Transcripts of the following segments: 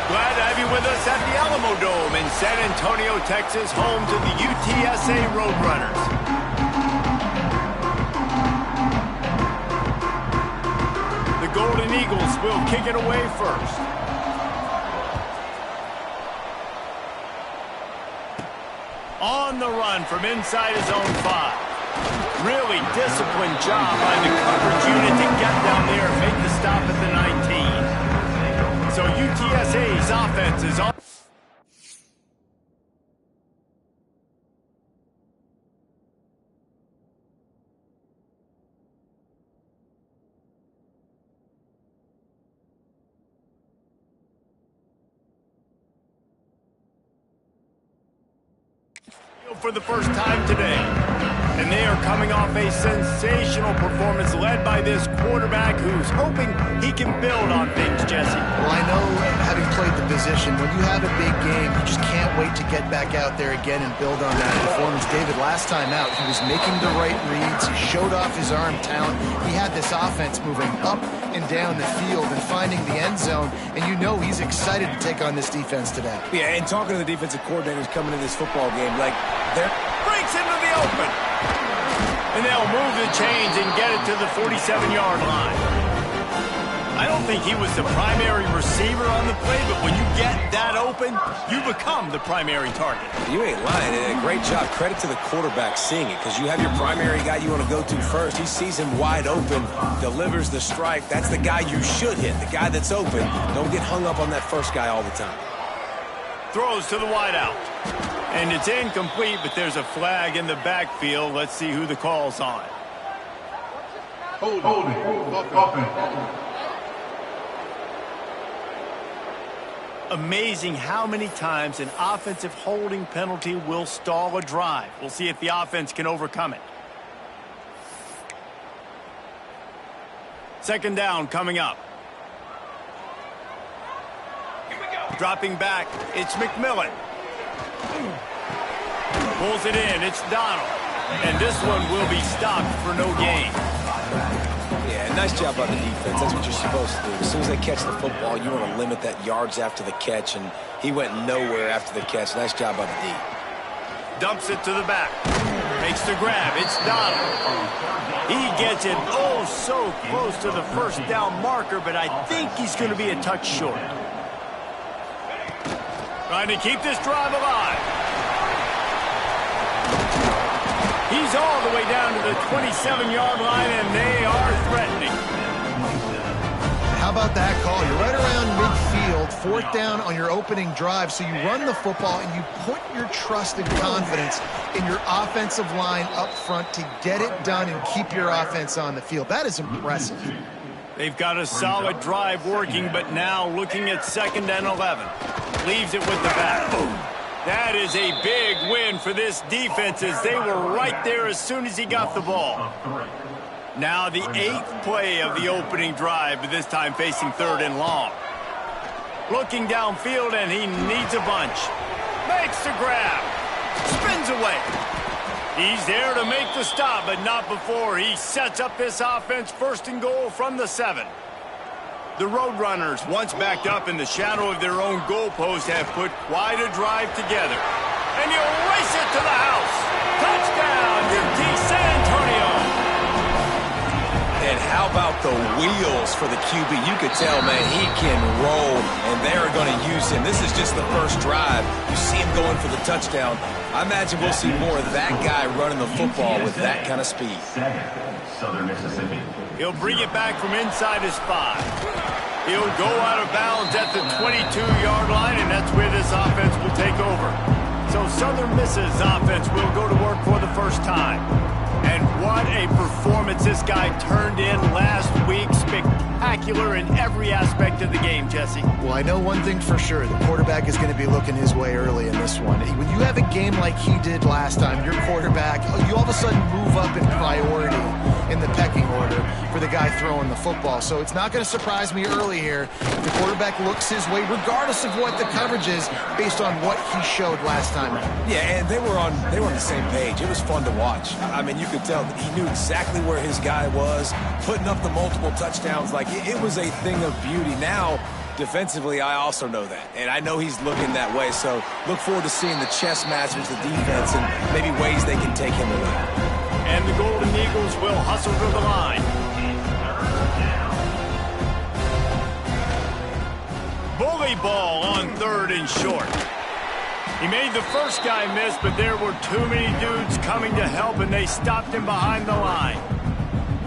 Glad to have you with us at the Alamo Dome in San Antonio, Texas, home to the UTSA Roadrunners. The Golden Eagles will kick it away first. On the run from inside his own 5. Really disciplined job by the coverage unit to get down there and make the stop at the 19. So UTSA's offense is on. For the first time today. And they are coming off a sensational performance led by this quarterback who's hoping he can build on things, Jesse. Well, I know, having played the position, when you have a big game, you just can't wait to get back out there again and build on that performance. David, last time out, he was making the right reads. He showed off his arm talent. He had this offense moving up and down the field and finding the end zone, and you know he's excited to take on this defense today. Yeah, and talking to the defensive coordinators coming into this football game, like, they're... breaks into the open. And they'll move the chains and get it to the 47-yard line. I don't think he was the primary receiver on the play, but when you get that open, you become the primary target. You ain't lying. And a great job. Credit to the quarterback seeing it, because you have your primary guy you want to go to first. He sees him wide open, delivers the strike. That's the guy you should hit, the guy that's open. Don't get hung up on that first guy all the time. Throws to the wideout. And it's incomplete, but there's a flag in the backfield. Let's see who the call's on. Holding. Amazing how many times an offensive holding penalty will stall a drive. We'll see if the offense can overcome it. Second down coming up. Dropping back, it's McMillan. Pulls it in, it's Donald. And this one will be stopped for no gain. Yeah, nice job by the defense. That's what you're supposed to do. As soon as they catch the football, you want to limit that yards after the catch, and he went nowhere after the catch. Nice job by the D. Dumps it to the back. Makes the grab, it's Donald. He gets it oh so close to the first down marker, but I think he's going to be a touch short. Trying to keep this drive alive. He's all the way down to the 27-yard line, and they are threatening. How about that call? You're right around midfield, fourth down on your opening drive, so you run the football and you put your trust and confidence in your offensive line up front to get it done and keep your offense on the field. That is impressive. They've got a solid drive working, but now looking at 2nd and 11. Leaves it with the back. That is a big win for this defense, as they were right there as soon as he got the ball. Now the 8th play of the opening drive, but this time facing 3rd and long. Looking downfield, and he needs a bunch. Makes the grab. Spins away. He's there to make the stop, but not before he sets up this offense 1st and goal from the 7. The Roadrunners, once backed up in the shadow of their own goalpost, have put quite a drive together. And he'll race it to the house. Touchdown, UT San Antonio. And how about the wheels for the QB? You could tell, man, he can roll, and they're going to use him. This is just the first drive. You see him going for the touchdown. I imagine we'll see more of that guy running the football with that kind of speed. Southern Mississippi. He'll bring it back from inside his 5. He'll go out of bounds at the 22-yard line, and that's where this offense will take over. So Southern Miss's offense will go to work for the first time. And what a performance this guy turned in last week. Spectacular in every aspect of the game, Jesse. Well, I know one thing for sure. The quarterback is going to be looking his way early in this one. When you have a game like he did last time, your quarterback, you all of a sudden move up in priority. in the pecking order for the guy throwing the football. So it's not going to surprise me early here if the quarterback looks his way, regardless of what the coverage is, based on what he showed last time. Yeah, and they were on the same page. It was fun to watch. I mean, you could tell that he knew exactly where his guy was, putting up the multiple touchdowns. Like, it was a thing of beauty. Now, defensively, I also know that, and I know he's looking that way. So look forward to seeing the chess match with the defense and maybe ways they can take him away. And the Golden Eagles will hustle to the line. Bully ball on 3rd and short. He made the first guy miss, but there were too many dudes coming to help, and they stopped him behind the line.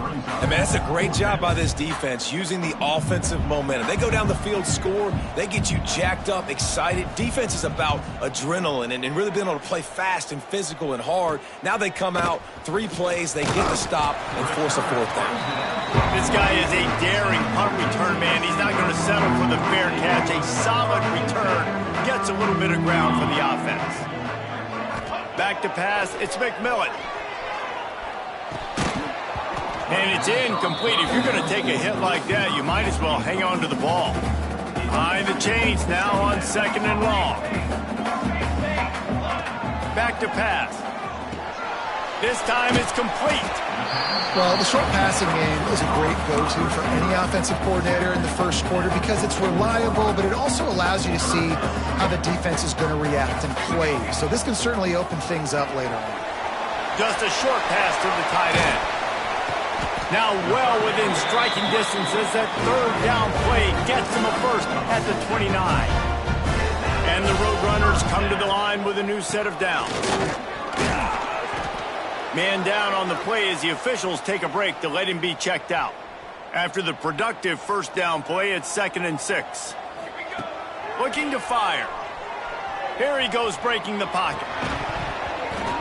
I mean, that's a great job by this defense, using the offensive momentum. They go down the field, score, they get you jacked up, excited. Defense is about adrenaline and really being able to play fast and physical and hard. Now they come out, 3 plays, they get the stop and force a 4th down. This guy is a daring punt return man. He's not going to settle for the fair catch. A solid return gets a little bit of ground for the offense. Back to pass, it's McMillan. And it's incomplete. If you're going to take a hit like that, you might as well hang on to the ball. Behind the chains now on 2nd and long. Back to pass. This time it's complete. Well, the short passing game is a great go-to for any offensive coordinator in the first quarter because it's reliable, but it also allows you to see how the defense is going to react and play. So this can certainly open things up later on. Just a short pass to the tight end. Now well within striking distance as that 3rd down play gets him a first at the 29. And the Roadrunners come to the line with a new set of downs. Man down on the play as the officials take a break to let him be checked out. After the productive 1st down play, it's 2nd and 6. Looking to fire. Here he goes breaking the pocket.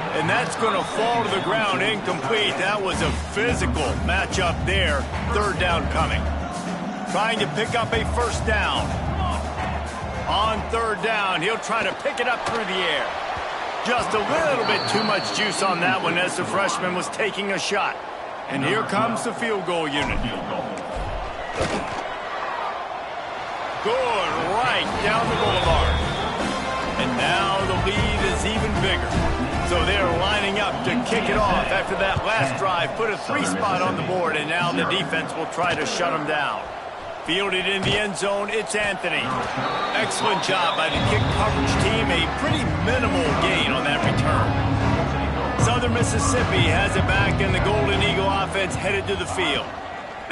And that's going to fall to the ground incomplete. That was a physical matchup there. 3rd down coming. Trying to pick up a 1st down. On 3rd down, he'll try to pick it up through the air. Just a little bit too much juice on that one as the freshman was taking a shot. And here comes the field goal unit. Good, right down the boulevard. And now the lead is even bigger. So they're lining up to kick it off after that last drive. Put a 3 spot on the board, and now the defense will try to shut them down. Fielded in the end zone, it's Anthony. Excellent job by the kick coverage team. A pretty minimal gain on that return. Southern Mississippi has it back, and the Golden Eagle offense headed to the field.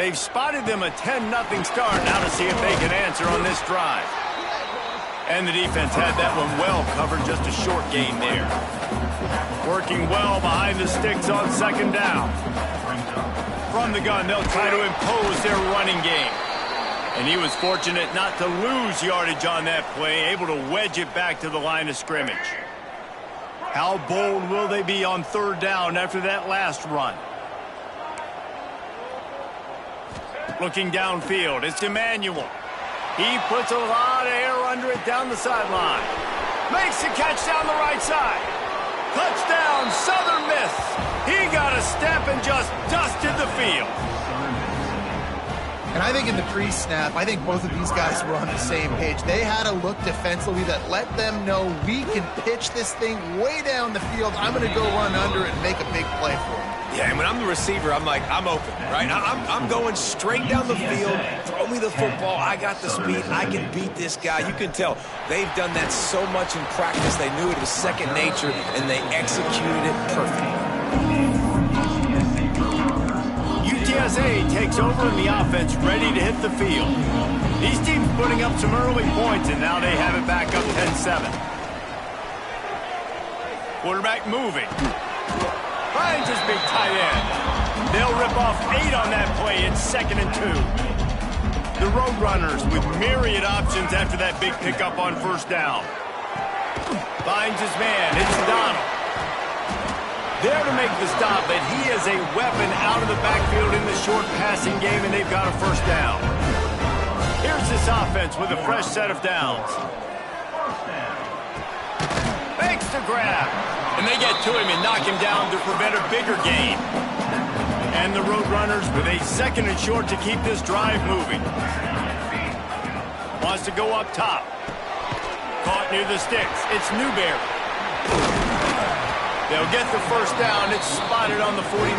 They've spotted them a 10-0 start. Now to see if they can answer on this drive. And the defense had that one well covered, just a short gain there. Working well behind the sticks on 2nd down. From the gun, they'll try to impose their running game. And he was fortunate not to lose yardage on that play, able to wedge it back to the line of scrimmage. How bold will they be on 3rd down after that last run? Looking downfield, it's Emmanuel. He puts a lot of air under it down the sideline. Makes the catch down the right side. Touchdown, Southern Miss. He got a step and just dusted the field. And I think in the pre-snap, I think both of these guys were on the same page. They had a look defensively that let them know we can pitch this thing way down the field. I'm going to go run under it and make a big play for him. Yeah, and when I'm the receiver, I'm like, I'm open, right? I'm going straight down the field. Throw me the football. I got the speed. I can beat this guy. You can tell they've done that so much in practice. They knew it was second nature, and they executed it perfectly. UTSA takes over in the offense, ready to hit the field. These teams putting up some early points, and now they have it back up 10-7. Quarterback moving. Finds his big tight end. They'll rip off 8 on that play. It's 2nd and 2. The Roadrunners with myriad options after that big pickup on 1st down. Finds his man. It's Donald. There to make the stop, but he is a weapon out of the backfield in the short passing game, and they've got a 1st down. Here's this offense with a fresh set of downs. Makes the grab. And they get to him and knock him down to prevent a bigger gain. And the Roadrunners with a 2nd and short to keep this drive moving. Wants to go up top. Caught near the sticks. It's Newberry. They'll get the first down. It's spotted on the 49.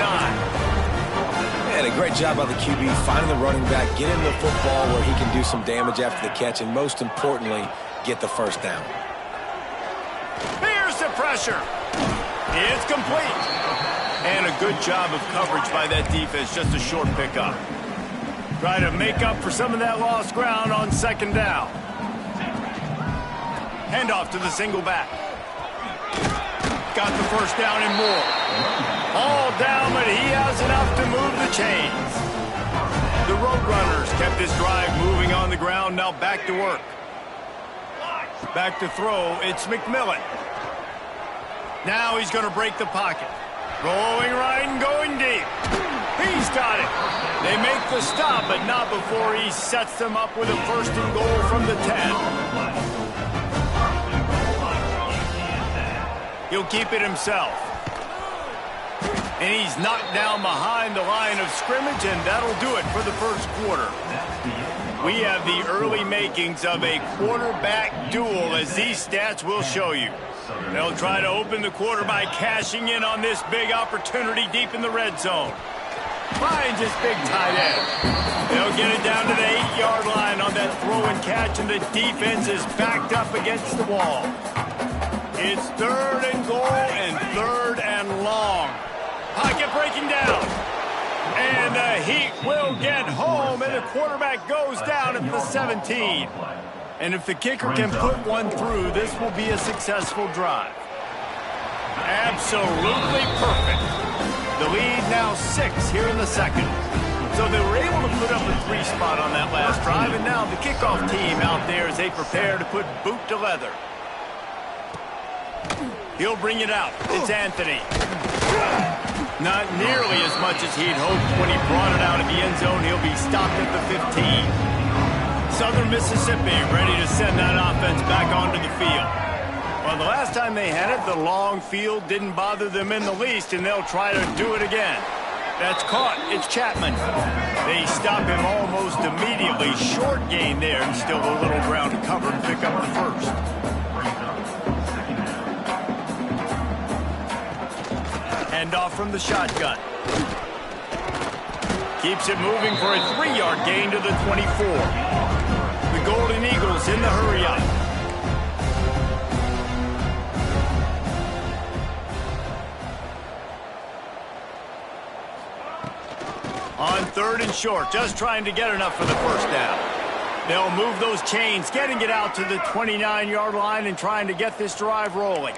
And a great job by the QB finding the running back, getting the football where he can do some damage after the catch, and most importantly, get the first down. Here's the pressure. It's complete. And a good job of coverage by that defense, just a short pickup. Try to make up for some of that lost ground on 2nd down. Handoff to the single back. Got the first down and more. All down, but he has enough to move the chains. The Roadrunners kept this drive moving on the ground, now back to work. Back to throw, it's McMillan. Now he's going to break the pocket. Rolling right and going deep. He's got it. They make the stop, but not before he sets them up with a 1st and goal from the 10. He'll keep it himself. And he's knocked down behind the line of scrimmage, and that'll do it for the 1st quarter. We have the early makings of a quarterback duel, as these stats will show you. They'll try to open the quarter by cashing in on this big opportunity deep in the red zone. Finds his big tight end. They'll get it down to the 8-yard line on that throw and catch, and the defense is backed up against the wall. It's 3rd and goal and 3rd and long. Pocket breaking down. And the Heat will get home, and the quarterback goes down at the 17. And if the kicker can put one through, this will be a successful drive. Absolutely perfect. The lead now 6 here in the 2nd. So they were able to put up a 3 spot on that last drive, and now the kickoff team out there as they prepare to put boot to leather. He'll bring it out. It's Anthony. Not nearly as much as he'd hoped when he brought it out of the end zone. He'll be stopped at the 15. Southern Mississippi ready to send that offense back onto the field. Well, the last time they had it, the long field didn't bother them in the least, and they'll try to do it again. That's caught. It's Chapman. They stop him almost immediately. Short gain there, and still a little ground to cover and pick up the 1st. Handoff from the shotgun. Keeps it moving for a 3-yard gain to the 24. The Golden Eagles in the hurry-up. On 3rd and short, just trying to get enough for the 1st down. They'll move those chains, getting it out to the 29-yard line and trying to get this drive rolling.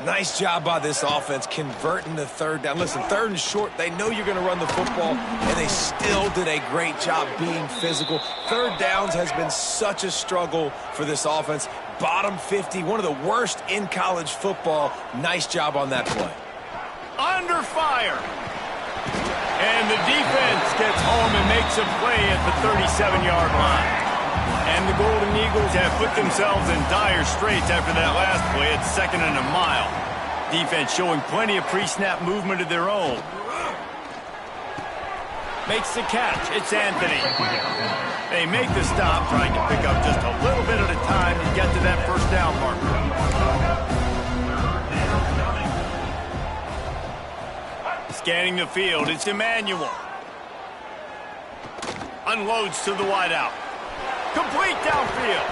Nice job by this offense converting the 3rd down. Listen, 3rd and short, they know you're going to run the football, and they still did a great job being physical. 3rd downs has been such a struggle for this offense. Bottom 50, one of the worst in college football. Nice job on that play. Under fire. And the defense gets home and makes a play at the 37-yard line. And the Golden Eagles have put themselves in dire straits after that last play. It's 2nd and a mile. Defense showing plenty of pre-snap movement of their own. Makes the catch. It's Anthony. They make the stop, trying to pick up just a little bit at a time to get to that 1st down marker. Scanning the field, it's Emmanuel. Unloads to the wideout. Complete downfield.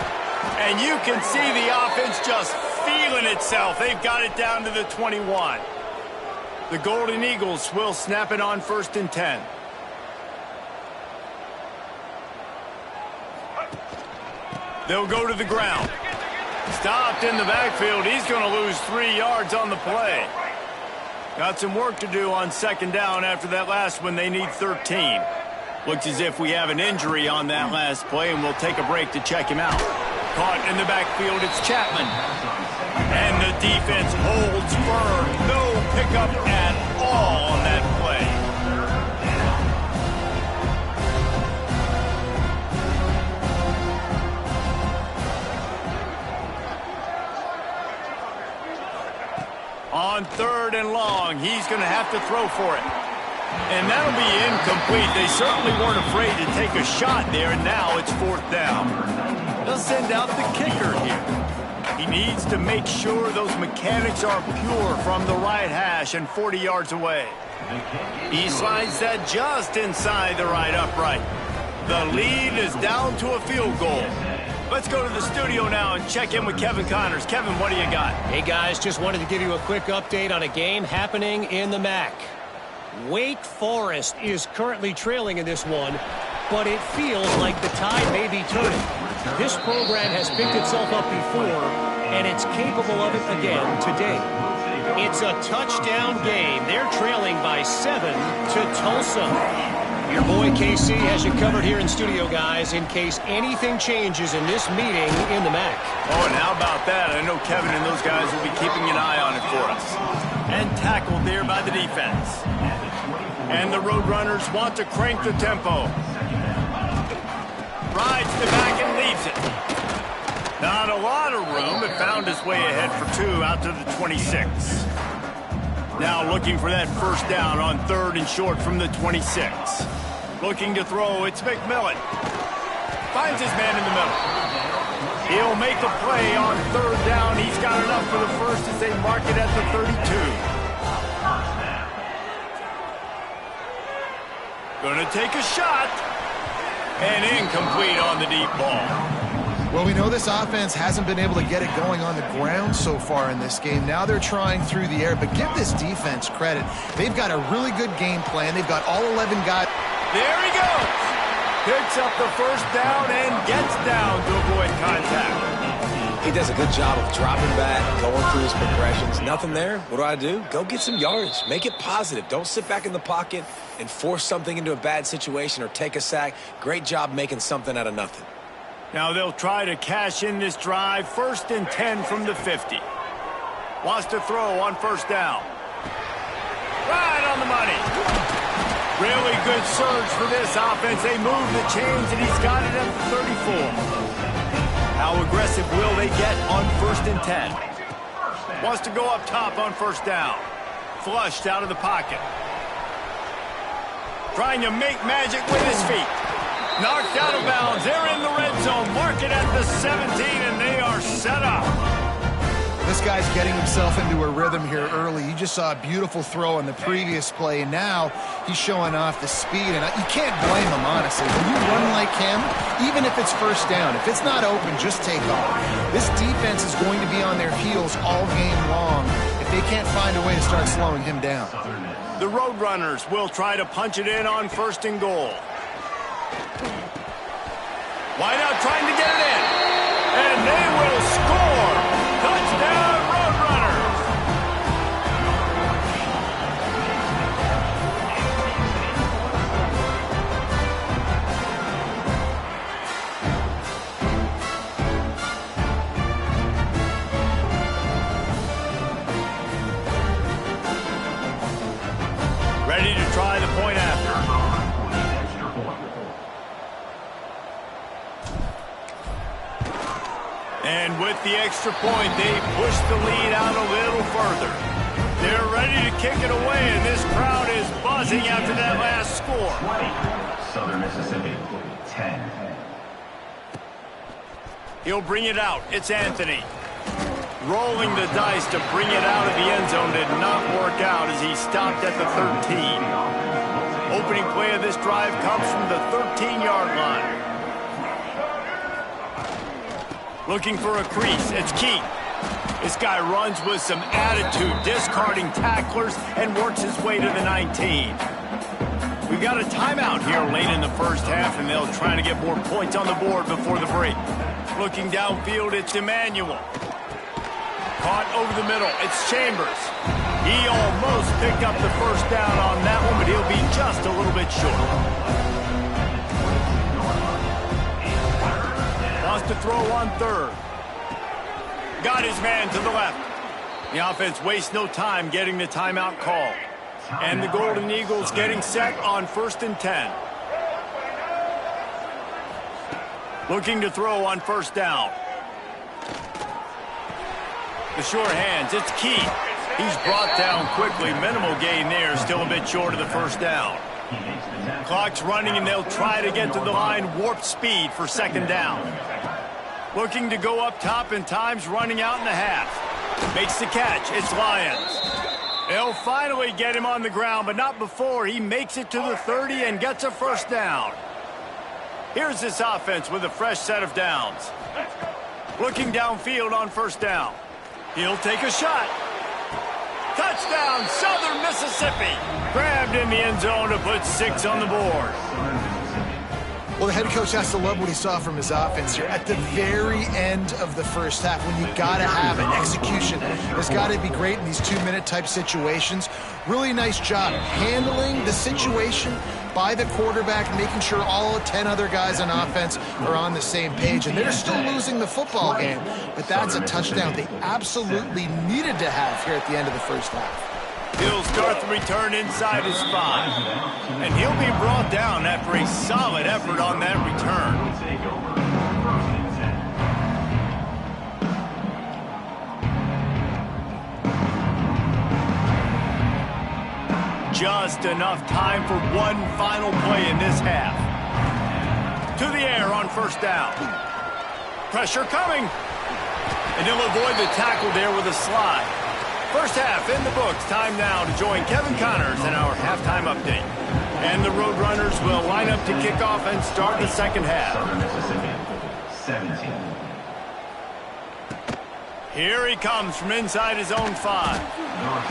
And you can see the offense just feeling itself. They've got it down to the 21. The Golden Eagles will snap it on 1st and 10. They'll go to the ground. Stopped in the backfield. He's going to lose 3 yards on the play. Got some work to do on 2nd down after that last one. They need 13. Looks as if we have an injury on that last play, and we'll take a break to check him out. Caught in the backfield, it's Chapman. And the defense holds firm. No pickup at all on that play. On 3rd and long, he's going to have to throw for it. And that'll be incomplete. They certainly weren't afraid to take a shot there, and now it's 4th down. They'll send out the kicker here. He needs to make sure those mechanics are pure from the right hash and 40 yards away. He slides that just inside the right upright. The lead is down to a field goal. Let's go to the studio now and check in with Kevin Connors. Kevin, what do you got? Hey, guys, just wanted to give you a quick update on a game happening in the MAC. Wake Forest is currently trailing in this one, but it feels like the tide may be turning. This program has picked itself up before, and it's capable of it again today. It's a touchdown game. They're trailing by 7 to Tulsa. Your boy KC has you covered here in studio, guys, in case anything changes in this meeting in the MAC. Oh, and how about that? I know Kevin and those guys will be keeping an eye on it for us. And tackled there by the defense. And the Roadrunners want to crank the tempo. Rides the back and leaves it. Not a lot of room. It found its way ahead for 2 out to the 26. Now looking for that first down on 3rd and short from the 26. Looking to throw, it's McMillan. Finds his man in the middle. He'll make a play on 3rd down. He's got enough for the first as they mark it at the 32. Gonna take a shot. And incomplete on the deep ball. Well, we know this offense hasn't been able to get it going on the ground so far in this game. Now they're trying through the air, but give this defense credit. They've got a really good game plan. They've got all 11 guys. There he goes. Picks up the first down and gets down to avoid contact. He does a good job of dropping back, going through his progressions. Nothing there. What do? Go get some yardage. Make it positive. Don't sit back in the pocket and force something into a bad situation or take a sack. Great job making something out of nothing. Now they'll try to cash in this drive. 1st and 10 from the 50. Wants to throw on 1st down. Right on the money. Really good surge for this offense. They move the chains, and he's got it at the 34. How aggressive will they get on 1st and 10? Wants to go up top on 1st down. Flushed out of the pocket. Trying to make magic with his feet. Knocked out of bounds. They're in the red zone. Mark it at the 17, and they are set up. This guy's getting himself into a rhythm here early. You just saw a beautiful throw on the previous play, and now he's showing off the speed. And you can't blame him, honestly. When you run like him, even if it's 1st down, if it's not open, just take off. This defense is going to be on their heels all game long if they can't find a way to start slowing him down. The Roadrunners will try to punch it in on 1st and goal. Wide out trying to get it in. And they will score. Touchdown, Roadrunners. Ready to try the point after. And with the extra point, they push the lead out a little further. They're ready to kick it away, and this crowd is buzzing after that last score. 20, Southern Mississippi, 10. He'll bring it out. It's Anthony. Rolling the dice to bring it out of the end zone did not work out as he stopped at the 13. Opening play of this drive comes from the 13-yard line. Looking for a crease. It's Keith. This guy runs with some attitude, discarding tacklers, and works his way to the 19. We've got a timeout here late in the first half, and they'll try to get more points on the board before the break. Looking downfield, it's Emmanuel. Caught over the middle. It's Chambers. He almost picked up the first down on that one, but he'll be just a little bit short. Wants to throw on 3rd. Got his man to the left. The offense wastes no time getting the timeout call. And the Golden Eagles getting set on 1st and 10. Looking to throw on 1st down. The short hands, it's Key. He's brought down quickly. Minimal gain there. Still a bit short of the first down. Clock's running, and they'll try to get to the line. Warp speed for second down. Looking to go up top, and time's running out in the half. Makes the catch. It's Lions. They'll finally get him on the ground, but not before he makes it to the 30 and gets a first down. Here's this offense with a fresh set of downs. Looking downfield on first down. He'll take a shot. Touchdown, Southern Mississippi. Grabbed in the end zone to put 6 on the board. Well, the head coach has to love what he saw from his offense here. At the very end of the first half, when you got to have it, execution has got to be great in these 2-minute type situations. Really nice job handling the situation by the quarterback, making sure all 10 other guys on offense are on the same page. And they're still losing the football game, but that's a touchdown they absolutely needed to have here at the end of the first half. He'll start the return inside his 5. And he'll be brought down after a solid effort on that return. Just enough time for one final play in this half. To the air on first down. Pressure coming. And he'll avoid the tackle there with a slide. First half in the books. Time now to join Kevin Connors in our halftime update. And the Roadrunners will line up to kick off and start the second half. Southern Mississippi, 17. Here he comes from inside his own 5.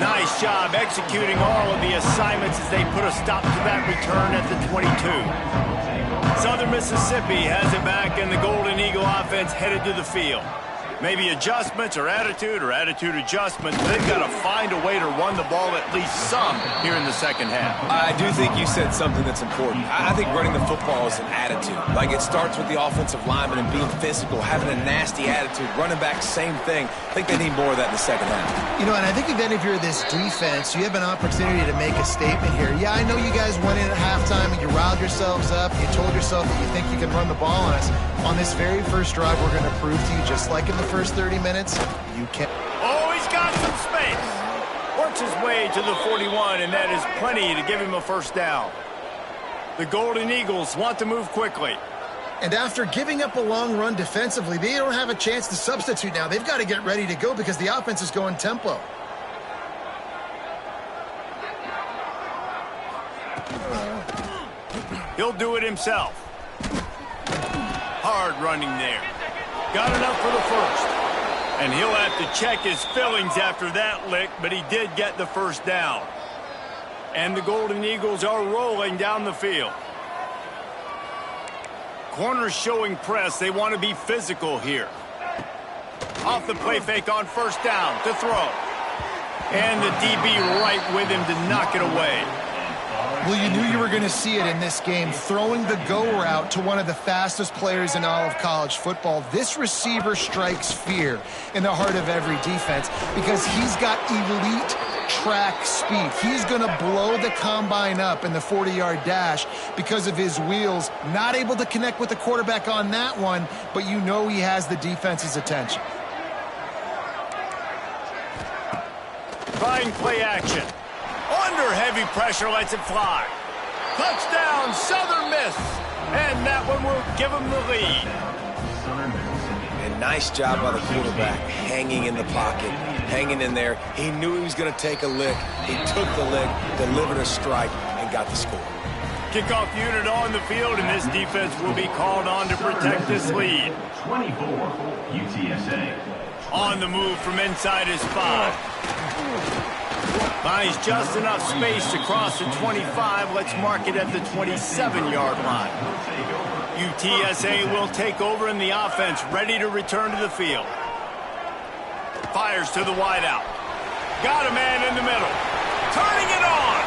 Nice job executing all of the assignments as they put a stop to that return at the 22. Southern Mississippi has it back, and the Golden Eagle offense headed to the field. Maybe adjustments or attitude adjustments. They've got to find a way to run the ball at least some here in the second half. I do think you said something that's important. I think running the football is an attitude. Like, it starts with the offensive lineman and being physical, having a nasty attitude. Running back, same thing. I think they need more of that in the second half. You know, and I think then if you're this defense, you have an opportunity to make a statement here. Yeah, I know you guys went in at halftime and you riled yourselves up. You told yourself that you think you can run the ball on us. On this very first drive, we're going to prove to you, just like in the first 30 minutes, you can. Oh, he's got some space. Works his way to the 41, and that is plenty to give him a first down. The Golden Eagles want to move quickly. And after giving up a long run defensively, they don't have a chance to substitute now. They've got to get ready to go because the offense is going tempo. He'll do it himself. Hard running there. Got enough for the first. And he'll have to check his fillings after that lick, but he did get the first down. And the Golden Eagles are rolling down the field. Corners showing press. They want to be physical here. Off the play fake on first down to throw. And the DB right with him to knock it away. Well, you knew you were going to see it in this game, throwing the go route to one of the fastest players in all of college football. This receiver strikes fear in the heart of every defense because he's got elite track speed. He's going to blow the combine up in the 40-yard dash because of his wheels. Not able to connect with the quarterback on that one, but you know he has the defense's attention. Trying play action. Under heavy pressure, lets it fly. Touchdown, Southern Miss. And that one will give them the lead. And nice job by the quarterback, hanging in the pocket, hanging in there. He knew he was going to take a lick. He took the lick, delivered a strike, and got the score. Kickoff unit on the field, and this defense will be called on to protect this lead. 24, UTSA. On the move from inside his 5. Buys just enough space to cross the 25. Let's mark it at the 27-yard line. UTSA will take over in the offense, ready to return to the field. Fires to the wideout. Got a man in the middle. Turning it on.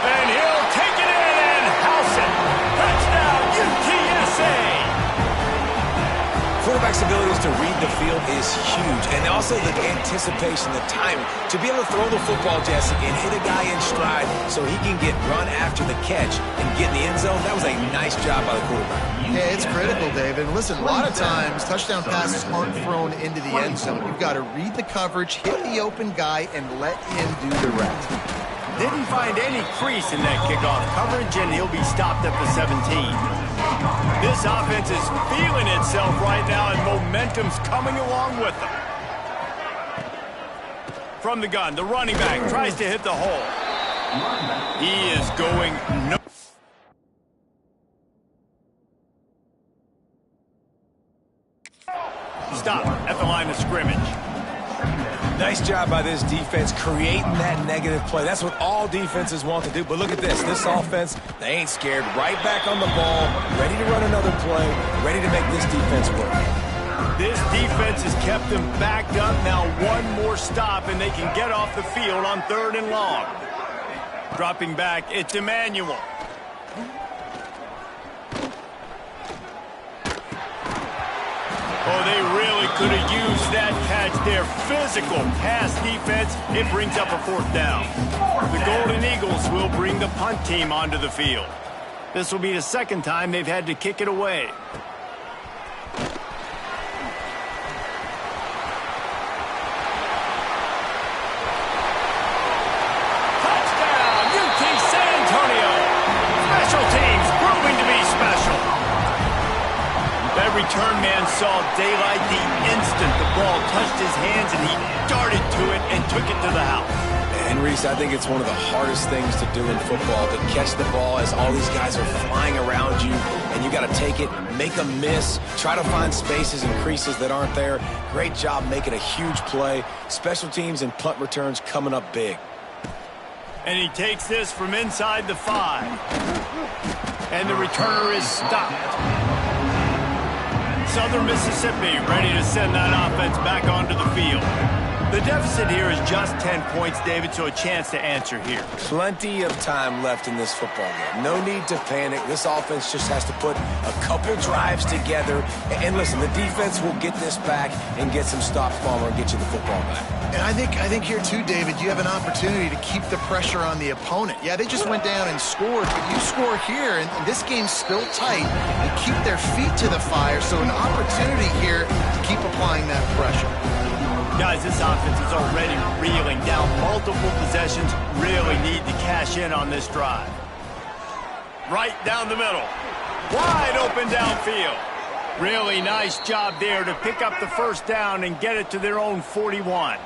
And he'll take it in and house it. Touchdown, UTSA. For quarterback's abilities to read the field is huge, and also the anticipation, the timing. To be able to throw the football, Jesse, and hit a guy in stride so he can get run after the catch and get in the end zone, that was a nice job by the quarterback. Yeah, it's critical, David. And listen, a lot of times, touchdown passes aren't thrown into the end zone. You've got to read the coverage, hit the open guy, and let him do the rest. Didn't find any crease in that kickoff coverage, and he'll be stopped at the 17. This offense is feeling itself right now, and momentum's coming along with them. From the gun, the running back tries to hit the hole. He is going no. Stop at the line of scrimmage. Nice job by this defense creating that negative play. That's what all defenses want to do. But look at this. This offense, they ain't scared. Right back on the ball, ready to run another play, ready to make this defense work. This defense has kept them backed up. Now one more stop, and they can get off the field on 3rd and long. Dropping back, it's Emmanuel. Oh, they really could have used that catch there. Physical pass defense. It brings up a 4th down. The Golden Eagles will bring the punt team onto the field. This will be the 2nd time they've had to kick it away. Touchdown, UT San Antonio. Special teams proving to be special. That return man saw daylight the instant the ball touched his hands, and he darted to it and took it to the house. And, Reese, I think it's one of the hardest things to do in football, to catch the ball as all these guys are flying around you, and you got to take it, make a miss, try to find spaces and creases that aren't there. Great job making a huge play. Special teams and punt returns coming up big. And he takes this from inside the 5. And the returner is stopped. Southern Mississippi ready to send that offense back onto the field. The deficit here is just 10 points, David, so a chance to answer here. Plenty of time left in this football game. No need to panic. This offense just has to put a couple drives together. And listen, the defense will get this back and get some stops, Palmer, and get you the football back. And I think here too, David, you have an opportunity to keep the pressure on the opponent. Yeah, they just went down and scored, but you score here, and this game's still tight. You keep their feet to the fire, so an opportunity here to keep applying that pressure. Guys, this offense is already reeling down multiple possessions. Really need to cash in on this drive. Right down the middle. Wide open downfield. Really nice job there to pick up the 1st down and get it to their own 41.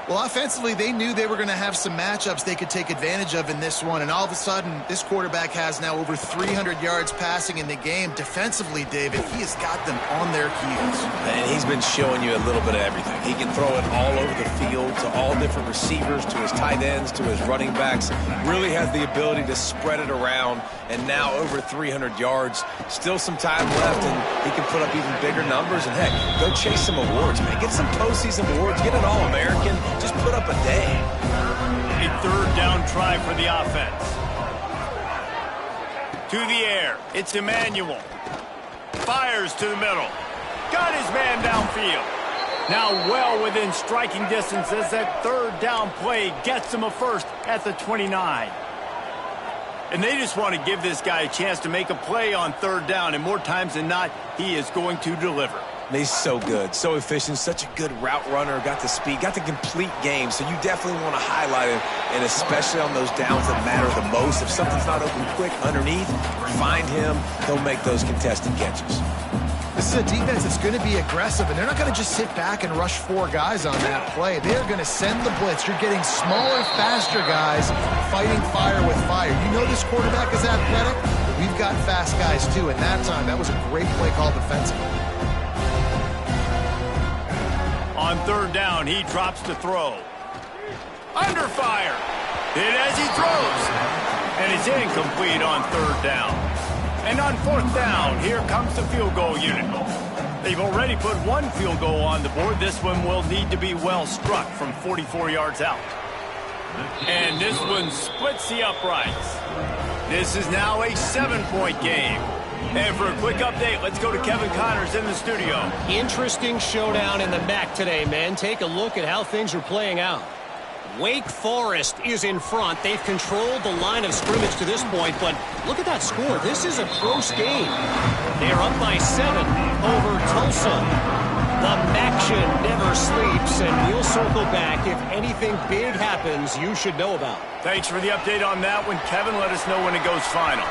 Well, offensively, they knew they were going to have some matchups they could take advantage of in this one, and all of a sudden, this quarterback has now over 300 yards passing in the game. Defensively, David, he has got them on their heels. And he's been showing you a little bit of everything. He can throw it all over the field to all different receivers, to his tight ends, to his running backs. Really has the ability to spread it around, and now over 300 yards. Still some time left, and he can put up even bigger numbers. And, heck, go chase some awards, man. Get some postseason awards. Get an All-American. Just put up a day. A 3rd down try for the offense. To the air. It's Emmanuel. Fires to the middle. Got his man downfield. Now well within striking distance as that 3rd down play gets him a 1st at the 29. And they just want to give this guy a chance to make a play on 3rd down, and more times than not, he is going to deliver. He's so good, so efficient, such a good route runner, got the speed, got the complete game, so you definitely want to highlight him, and especially on those downs that matter the most. If something's not open quick underneath, find him, he'll make those contested catches. This is a defense that's going to be aggressive, and they're not going to just sit back and rush 4 guys on that play. They're going to send the blitz. You're getting smaller, faster guys fighting fire with fire. You know this quarterback is athletic, but we've got fast guys too, and that time, that was a great play call defensively. On 3rd down, he drops to throw. Under fire. Hit as he throws. And it's incomplete on 3rd down. And on 4th down, here comes the field goal unit. They've already put 1 field goal on the board. This one will need to be well struck from 44 yards out. And this one splits the uprights. This is now a 7-point game. And for a quick update, let's go to Kevin Connors in the studio. Interesting showdown in the MAC today, man. Take a look at how things are playing out. Wake Forest is in front. They've controlled the line of scrimmage to this point, but look at that score. This is a close game. They are up by 7 over Tulsa. The MACtion never sleeps, and we'll circle back. If anything big happens, you should know about. Thanks for the update on that one. Kevin, let us know when it goes final.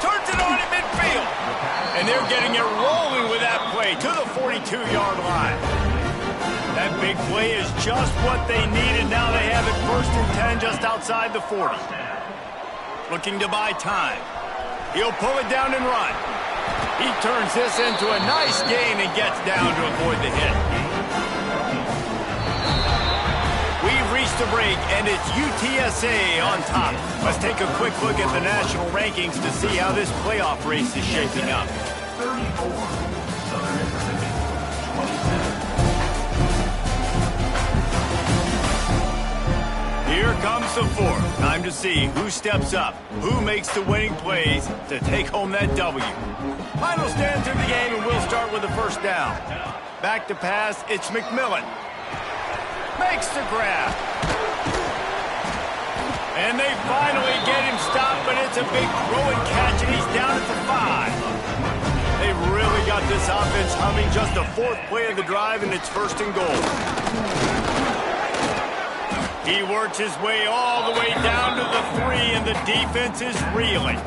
Turns it on at midfield. And they're getting it rolling with that play to the 42-yard line. That big play is just what they needed. Now they have it 1st and 10 just outside the 40. Looking to buy time. He'll pull it down and run. He turns this into a nice gain and gets down to avoid the hit. We've reached a break, and it's UTSA on top. Let's take a quick look at the national rankings to see how this playoff race is shaping up. 34, Southern Mississippi, 27. Here comes the 4th. Time to see who steps up, who makes the winning plays to take home that W. Final stands of the game, and we'll start with the first down. Back to pass, it's McMillan. Makes the grab. And they finally get him stopped, but it's a big throw and catch, and he's down at the 5. They've really got this offense humming. Just the 4th play of the drive, and it's 1st and goal. He works his way all the way down to the 3, and the defense is reeling.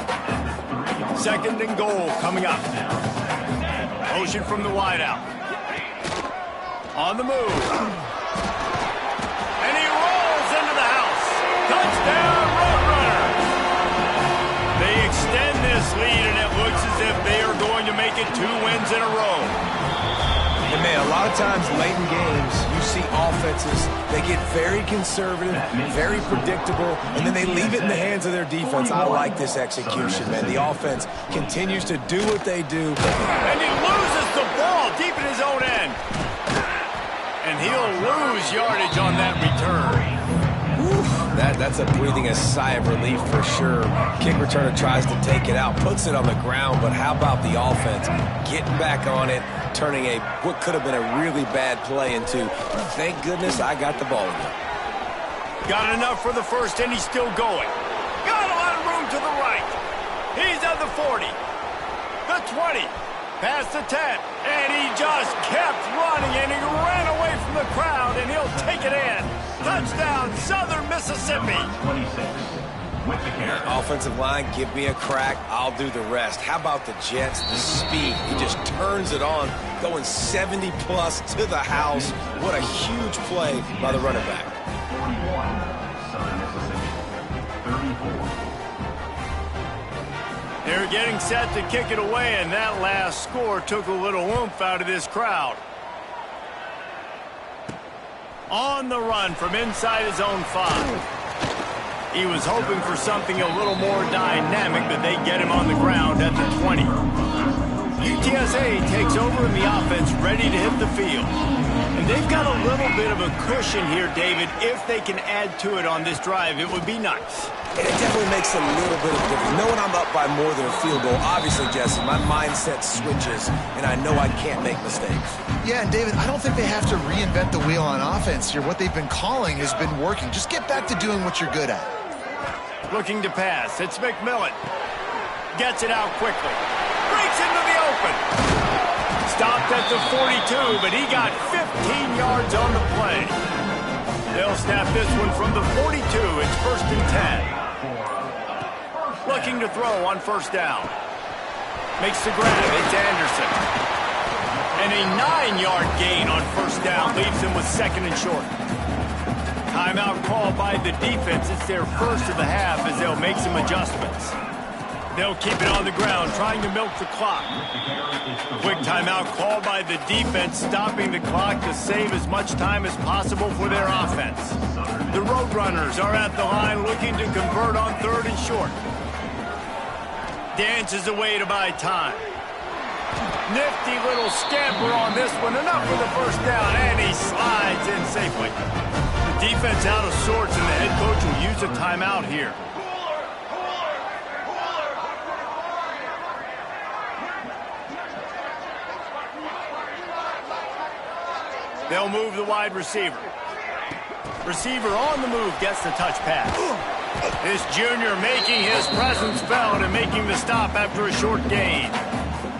2nd and goal coming up. Motion from the wideout. On the move. And he rolls into the house. Touchdown, Roadrunner. They extend this lead, and it looks as if they are going to make it 2 wins in a row. And man, a lot of times late in games, you see offenses, they get very conservative, very predictable, and then they leave it in the hands of their defense. I like this execution, man. The offense continues to do what they do. And he loses the ball deep in his own end. And he'll lose yardage on that return. That's a breathing a sigh of relief for sure. Kick returner tries to take it out, puts it on the ground, but how about the offense getting back on it, turning what could have been a really bad play into, thank goodness I got the ball again. Got enough for the 1st, and he's still going. Got a lot of room to the right. He's at the 40, the 20, past the 10, and he just kept running, and he ran away from the crowd, and he'll take it in. Touchdown, Southern Mississippi. 26, with the carry. Offensive line, give me a crack, I'll do the rest. How about the Jets, the speed? He just turns it on, going 70-plus to the house. What a huge play by the running back. 41, Southern Mississippi, 34. They're getting set to kick it away, and that last score took a little oomph out of this crowd. On the run from inside his own 5. He was hoping for something a little more dynamic, but they get him on the ground at the 20. UTSA takes over in the offense, ready to hit the field. And they've got a little bit of a cushion here, David. If they can add to it on this drive, it would be nice. And it definitely makes a little bit of difference. Knowing I'm up by more than a field goal, obviously, Jesse, my mindset switches, and I know I can't make mistakes. Yeah, and David, I don't think they have to reinvent the wheel on offense here. What they've been calling has been working. Just get back to doing what you're good at. Looking to pass. It's McMillan. Gets it out quickly. Breaks into the open. Stopped at the 42, but he got 15 yards on the play. They'll snap this one from the 42. It's 1st and 10. Looking to throw on 1st down. Makes the grab. It's Anderson. And a 9-yard gain on 1st down leaves him with 2nd and short. Timeout call by the defense. It's their 1st of the half as they'll make some adjustments. They'll keep it on the ground, trying to milk the clock. Quick timeout call by the defense, stopping the clock to save as much time as possible for their offense. The Roadrunners are at the line looking to convert on 3rd and short. Dances away to buy time. Nifty little scamper on this one. Enough for the 1st down, and he slides in safely. The defense out of sorts, and the head coach will use a timeout here. They'll move the wide receiver. Receiver on the move gets the touch pass. This junior making his presence felt and making the stop after a short gain.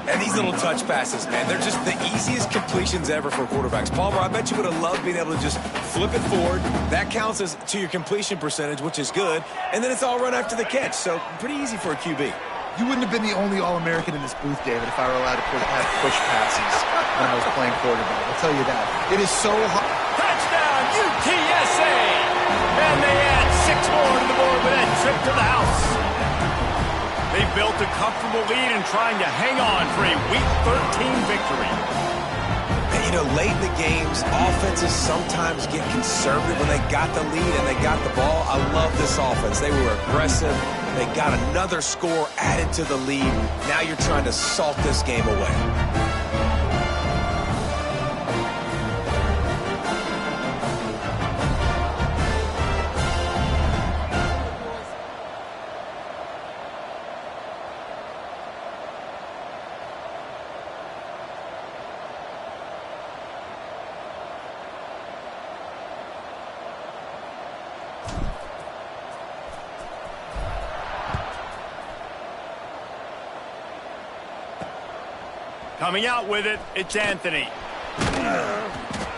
And these little touch passes, man, they're just the easiest completions ever for quarterbacks. Palmer, I bet you would have loved being able to just flip it forward. That counts as to your completion percentage, which is good. And then it's all run after the catch, so pretty easy for a QB. You wouldn't have been the only All-American in this booth, David, if I were allowed to have push passes when I was playing quarterback. I'll tell you that. It is so hard. Touchdown, UTSA! And they add 6 more to the board with that trip to the house. They built a comfortable lead and trying to hang on for a Week 13 victory. And, you know, late in the games, offenses sometimes get conservative when they got the lead and they got the ball. I love this offense. They were aggressive. They got another score added to the lead. Now you're trying to salt this game away. Coming out with it, it's Anthony.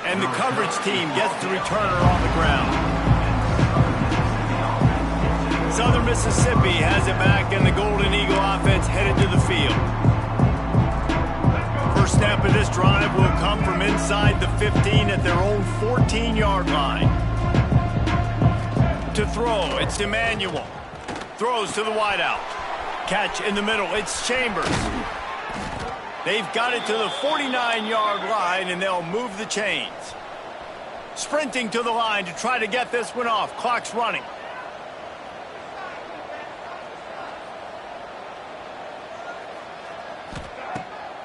And the coverage team gets the returner on the ground. Southern Mississippi has it back, and the Golden Eagle offense headed to the field. First snap of this drive will come from inside the 15 at their own 14-yard line. To throw, it's Emmanuel. Throws to the wideout. Catch in the middle, it's Chambers. They've got it to the 49-yard line, and they'll move the chains. Sprinting to the line to try to get this one off. Clock's running.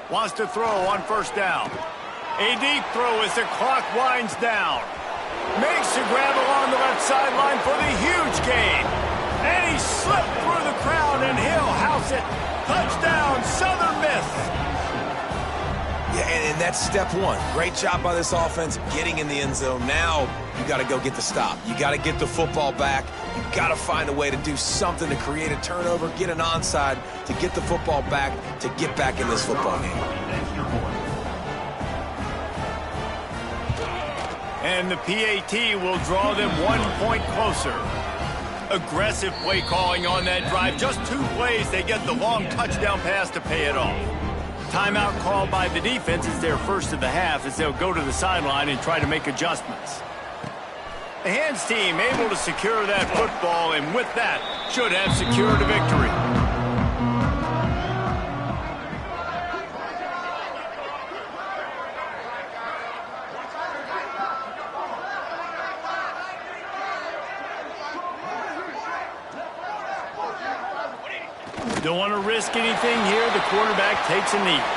Wants to throw on first down. A deep throw as the clock winds down. Makes a grab along the left sideline for the huge gain. And he slipped through the crowd, and he'll house it. Touchdown, Southern Miss. Yeah, and that's step one. Great job by this offense getting in the end zone. Now you got to go get the stop. You got to get the football back. You got to find a way to do something to create a turnover, get an onside, to get the football back, to get back in this football game. And the PAT will draw them 1 point closer. Aggressive play calling on that drive. Just 2 plays, they get the long touchdown pass to pay it off. Timeout called by the defense is their first of the half as they'll go to the sideline and try to make adjustments. The hands team able to secure that football, and with that, should have secured a victory. Don't want to risk anything here. The quarterback takes a knee.